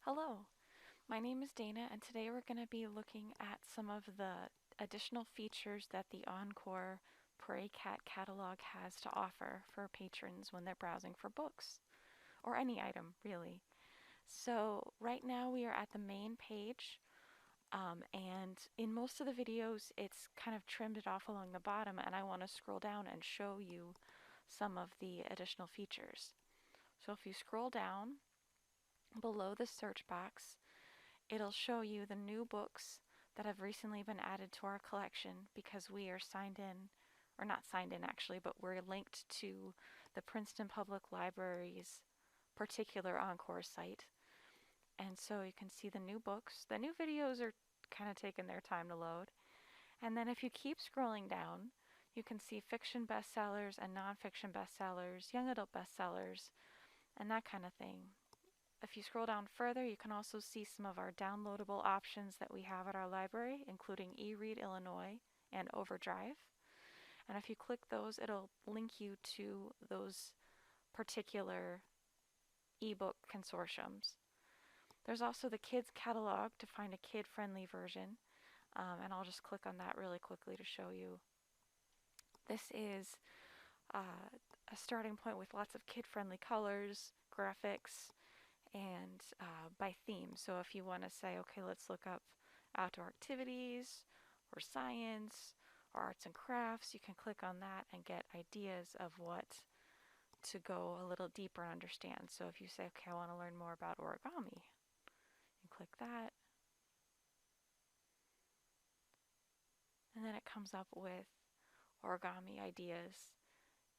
Hello, my name is Dana, and today we're going to be looking at some of the additional features that the Encore Prairie Cat catalog has to offer for patrons when they're browsing for books, or any item, really. So, right now we are at the main page, and in most of the videos, it's kind of trimmed it off along the bottom, and I want to scroll down and show you some of the additional features. So, if you scroll down below the search box, it'll show you the new books that have recently been added to our collection because we are signed in, or not signed in actually, but we're linked to the Princeton Public Library's particular Encore site. And so you can see the new books. The new videos are kind of taking their time to load. And then if you keep scrolling down, you can see fiction bestsellers and nonfiction bestsellers, young adult bestsellers, and that kind of thing. If you scroll down further, you can also see some of our downloadable options that we have at our library, including eRead Illinois and Overdrive. And if you click those, it'll link you to those particular ebook consortiums. There's also the kids catalog to find a kid-friendly version, and I'll just click on that really quickly to show you. This is a starting point with lots of kid-friendly colors, graphics, and by theme. So if you want to say, okay, let's look up outdoor activities or science or arts and crafts, you can click on that and get ideas of what to go a little deeper and understand. So if you say, okay, I want to learn more about origami, you click that. And then it comes up with origami ideas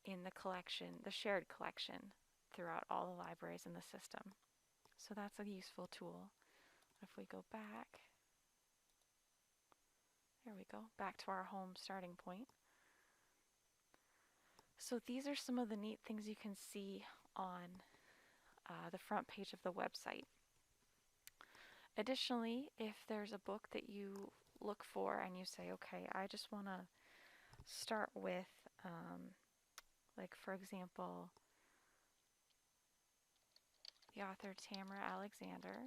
in the collection, the shared collection throughout all the libraries in the system. So that's a useful tool. If we go back, there we go, back to our home starting point. So these are some of the neat things you can see on the front page of the website. Additionally, if there's a book that you look for and you say, okay, I just want to start with, like for example, the author Tamara Alexander.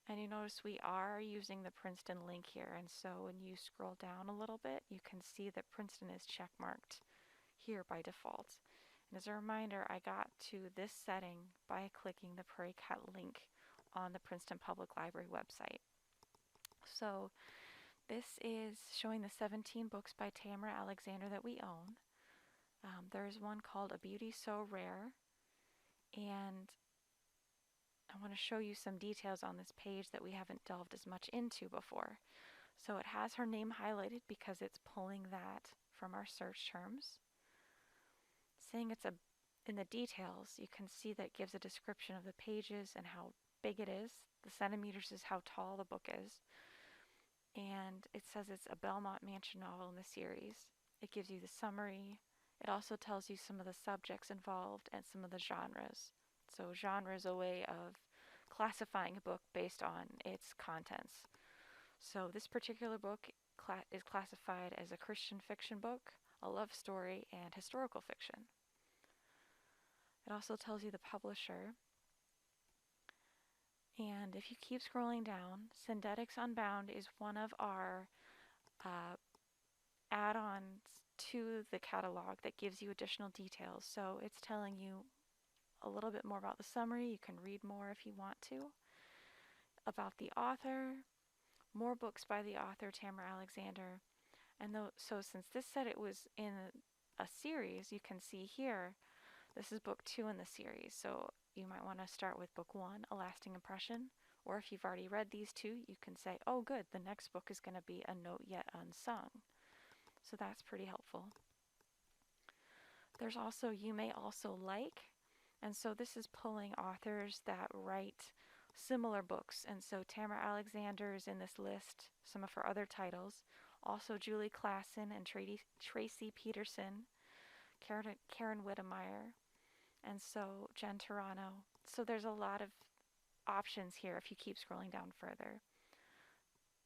And you notice we are using the Princeton link here, and so when you scroll down a little bit, you can see that Princeton is checkmarked here by default. And as a reminder, I got to this setting by clicking the Prairie Cat link on the Princeton Public Library website. So this is showing the 17 books by Tamara Alexander that we own. There's one called A Beauty So Rare, and I want to show you some details on this page that we haven't delved as much into before. So it has her name highlighted because it's pulling that from our search terms. Saying it's in the details, you can see that it gives a description of the pages and how big it is. The centimeters is how tall the book is. And it says it's a Belmont Mansion novel in the series. It gives you the summary. It also tells you some of the subjects involved and some of the genres. So genre is a way of classifying a book based on its contents. So this particular book is classified as a Christian fiction book, a love story, and historical fiction. It also tells you the publisher. And if you keep scrolling down, Syndetics Unbound is one of our add-ons to the catalog that gives you additional details. So it's telling you a little bit more about the summary. You can read more if you want to. About the author, more books by the author Tamara Alexander. And so since this said it was in a series, you can see here, this is book 2 in the series. So you might want to start with book 1, A Lasting Impression. Or if you've already read these 2, you can say, oh good, the next book is going to be A Note Yet Unsung. So that's pretty helpful. There's also You May Also Like. And so this is pulling authors that write similar books. And so Tamara Alexander is in this list, some of her other titles. Also Julie Klassen and Tracy Peterson, Karen Whittemire, and so Jen Turano. So there's a lot of options here if you keep scrolling down further.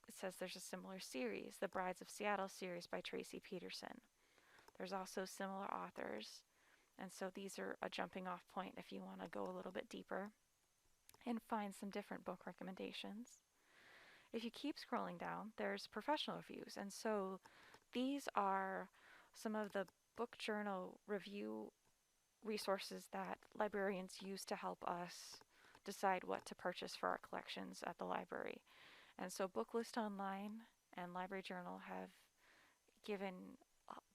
It says there's a similar series, the Brides of Seattle series by Tracy Peterson. There's also similar authors. And so these are a jumping off point if you want to go a little bit deeper and find some different book recommendations. If you keep scrolling down, there's professional reviews. And so these are some of the book journal review resources that librarians use to help us decide what to purchase for our collections at the library. And so Booklist Online and Library Journal have given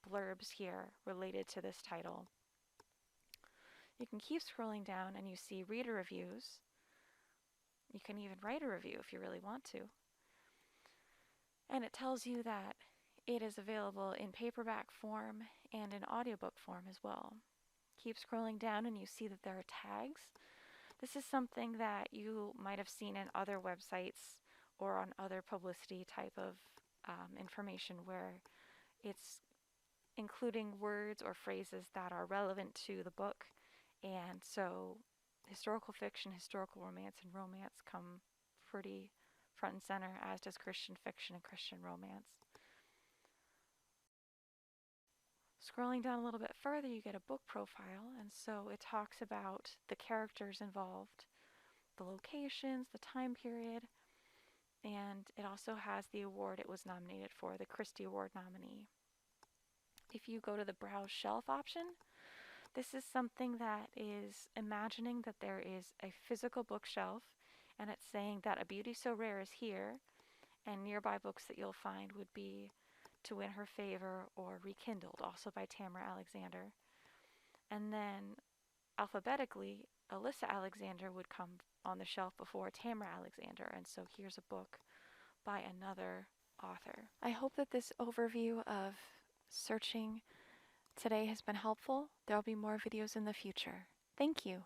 blurbs here related to this title. You can keep scrolling down and you see reader reviews. You can even write a review if you really want to. And it tells you that it is available in paperback form and in audiobook form as well. Keep scrolling down and you see that there are tags. This is something that you might have seen in other websites or on other publicity type of information where it's including words or phrases that are relevant to the book. And so historical fiction, historical romance, and romance come pretty front and center, as does Christian fiction and Christian romance. Scrolling down a little bit further, you get a book profile, and so it talks about the characters involved, the locations, the time period, and it also has the award it was nominated for, the Christie Award nominee. If you go to the Browse Shelf option, this is something that is imagining that there is a physical bookshelf, and it's saying that A Beauty So Rare is here, and nearby books that you'll find would be To Win Her Favor or Rekindled, also by Tamara Alexander. And then alphabetically, Alyssa Alexander would come on the shelf before Tamara Alexander, and so here's a book by another author. I hope that this overview of searching today has been helpful. There will be more videos in the future. Thank you.